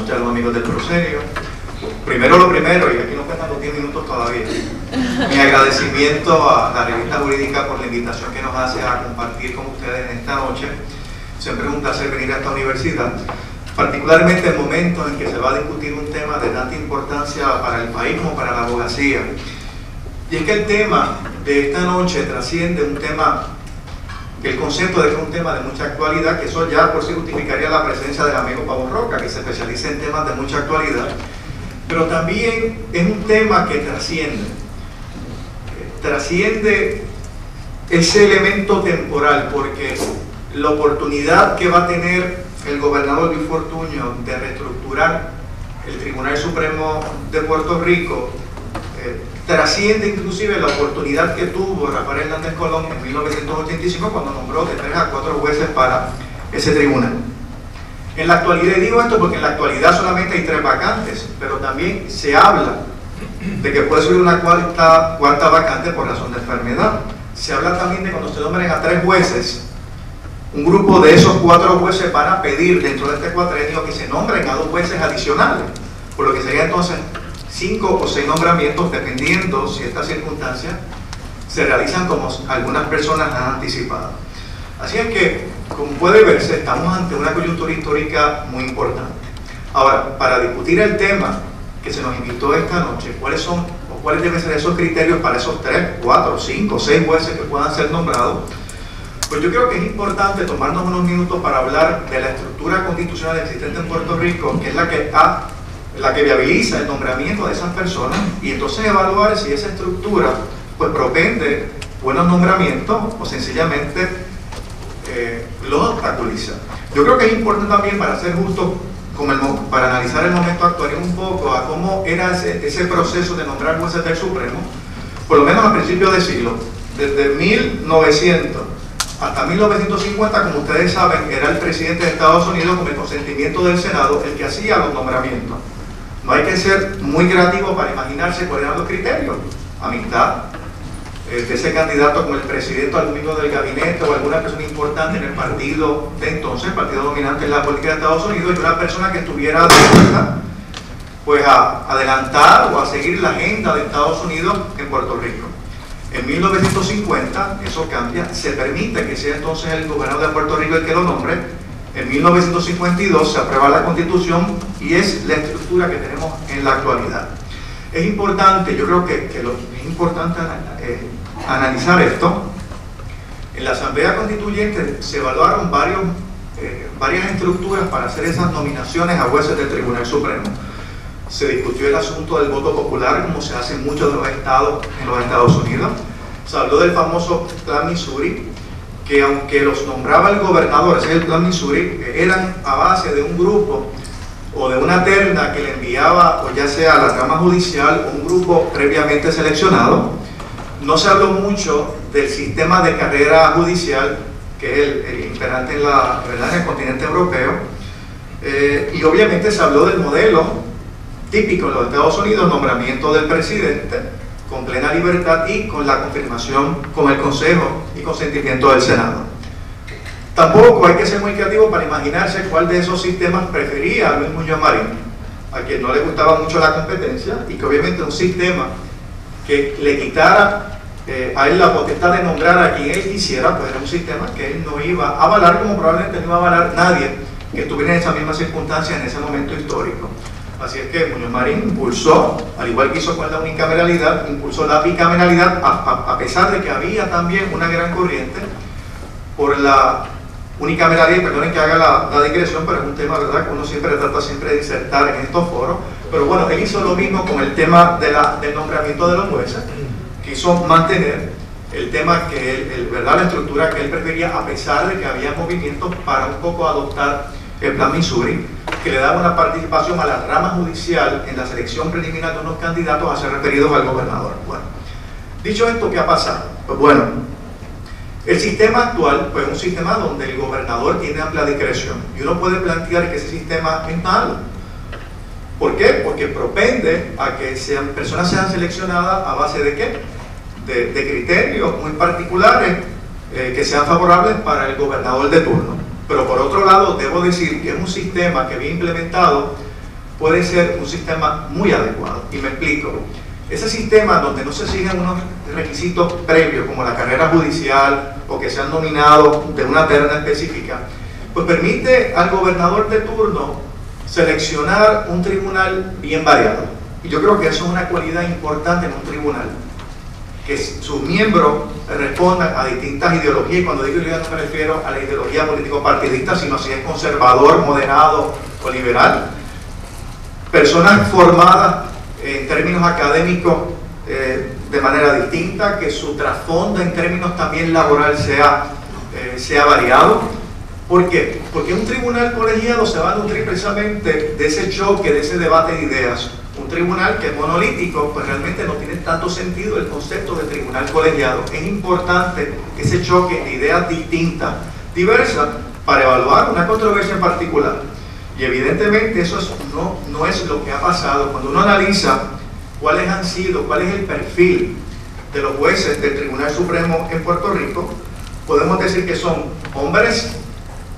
noches a los amigos del proscenio. Primero lo primero, y aquí nos quedan los 10 minutos todavía. Mi agradecimiento a la revista jurídica por la invitación que nos hace a compartir con ustedes en esta noche. Siempre es un placer venir a esta universidad, particularmente en momentos en que se va a discutir un tema de tanta importancia para el país como para la abogacía. Y es que el tema de esta noche trasciende un tema, el concepto de que es un tema de mucha actualidad, que eso ya por sí justificaría la presencia del amigo Pablo Roca, que se especializa en temas de mucha actualidad, pero también es un tema que trasciende ese elemento temporal, porque la oportunidad que va a tener el gobernador Luis Fortuño de reestructurar el Tribunal Supremo de Puerto Rico trasciende inclusive la oportunidad que tuvo Rafael Hernández Colón en 1985 cuando nombró de 3 a 4 jueces para ese tribunal. En la actualidad, y digo esto porque en la actualidad solamente hay 3 vacantes, pero también se habla de que puede subir una cuarta vacante por razón de enfermedad. Se habla también de cuando se nombren a 3 jueces, un grupo de esos 4 jueces van a pedir dentro de este cuatrenio que se nombren a 2 jueces adicionales, por lo que sería entonces 5 o 6 nombramientos, dependiendo si estas circunstancias se realizan como algunas personas han anticipado. Así es que, como puede verse, estamos ante una coyuntura histórica muy importante. Ahora, para discutir el tema que se nos invitó esta noche, ¿cuáles son o cuáles deben ser esos criterios para esos 3, 4, 5, 6 jueces que puedan ser nombrados? Pues yo creo que es importante tomarnos unos minutos para hablar de la estructura constitucional existente en Puerto Rico, que es la que viabiliza el nombramiento de esas personas, y entonces evaluar si esa estructura pues propende buenos nombramientos o sencillamente los obstaculiza. Yo creo que es importante también, para ser justo, para analizar el momento actual un poco a cómo era ese proceso de nombrar jueces del Supremo, por lo menos a principios de siglo, desde 1900 hasta 1950, como ustedes saben, era el presidente de Estados Unidos, con el consentimiento del Senado, el que hacía los nombramientos. No hay que ser muy creativo para imaginarse cuáles eran los criterios. Amistad de ese candidato con el presidente, algún miembro del gabinete o alguna persona importante en el partido de entonces, el partido dominante en la política de Estados Unidos, y una persona que estuviera dispuesta pues a adelantar o a seguir la agenda de Estados Unidos en Puerto Rico. En 1950 eso cambia, se permite que sea entonces el gobernador de Puerto Rico el que lo nombre. En 1952 se aprueba la Constitución y es la estructura que tenemos en la actualidad. Es importante, yo creo que es importante analizar esto. En la Asamblea Constituyente se evaluaron varias estructuras para hacer esas nominaciones a jueces del Tribunal Supremo. Se discutió el asunto del voto popular, como se hace en muchos de los estados en los Estados Unidos. Se habló del famoso Plan Missouri, que aunque los nombraba el gobernador, ese es el Plan Missouri, eran a base de un grupo o de una terna que le enviaba, o ya sea a la rama judicial o un grupo previamente seleccionado. No se habló mucho del sistema de carrera judicial, que es el imperante en el continente europeo, y obviamente se habló del modelo típico en los Estados Unidos, nombramiento del presidente con plena libertad y con la confirmación con el Consejo y consentimiento del Senado. Tampoco hay que ser muy creativo para imaginarse cuál de esos sistemas prefería Luis Muñoz Marín, a quien no le gustaba mucho la competencia, y que obviamente un sistema que le quitara a él la potestad de nombrar a quien él quisiera, pues era un sistema que él no iba a avalar, como probablemente no iba a avalar nadie que estuviera en esa misma circunstancia en ese momento histórico. Así es que Muñoz Marín impulsó, al igual que hizo con la unicameralidad, impulsó la bicameralidad, a pesar de que había también una gran corriente por la unicameralidad. Perdonen que haga la digresión, pero es un tema, ¿verdad?, que uno siempre trata de insertar en estos foros. Pero bueno, él hizo lo mismo con el tema del nombramiento de los jueces. Quiso mantener el tema que ¿verdad?, la estructura que él prefería, a pesar de que había movimientos para un poco adoptar el Plan Missouri, que le daba una participación a la rama judicial en la selección preliminar de unos candidatos a ser referidos al gobernador. Bueno, dicho esto, ¿qué ha pasado? Pues bueno, el sistema actual pues es un sistema donde el gobernador tiene amplia discreción, y uno puede plantear que ese sistema es malo. ¿Por qué? Porque propende a que personas sean seleccionadas a base de ¿qué? De criterios muy particulares que sean favorables para el gobernador de turno. Pero por otro lado, debo decir que es un sistema que bien implementado puede ser un sistema muy adecuado. Y me explico. Ese sistema donde no se siguen unos requisitos previos como la carrera judicial o que sean nominados de una terna específica, pues permite al gobernador de turno seleccionar un tribunal bien variado. Y yo creo que eso es una cualidad importante en un tribunal, que sus miembros respondan a distintas ideologías, y cuando digo ideología no me refiero a la ideología político-partidista, sino si es conservador, moderado o liberal. Personas formadas en términos académicos de manera distinta, que su trasfondo en términos también laboral sea variado. ¿Por qué? Porque un tribunal colegiado se va a nutrir precisamente de ese choque, de ese debate de ideas. Un tribunal que es monolítico, pues realmente no tiene tanto sentido el concepto de tribunal colegiado. Es importante ese choque de ideas distintas, diversas, para evaluar una controversia en particular. Y evidentemente eso no es lo que ha pasado. Cuando uno analiza cuál es el perfil de los jueces del Tribunal Supremo en Puerto Rico, podemos decir que son hombres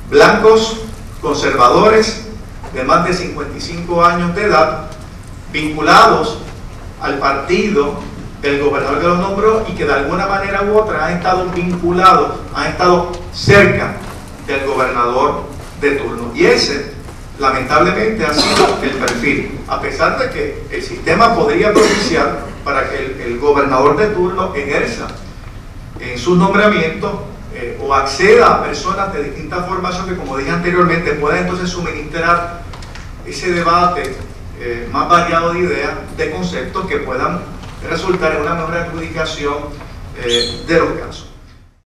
blancos, conservadores, de más de 55 años de edad, vinculados al partido del gobernador que los nombró y que de alguna manera u otra han estado vinculados, han estado cerca del gobernador de turno. Y ese, lamentablemente, ha sido el perfil, a pesar de que el sistema podría propiciar para que el gobernador de turno ejerza en sus nombramientos o acceda a personas de distinta formación que, como dije anteriormente, puedan entonces suministrar ese debate más variado de ideas, de conceptos que puedan resultar en una mejor adjudicación de los casos.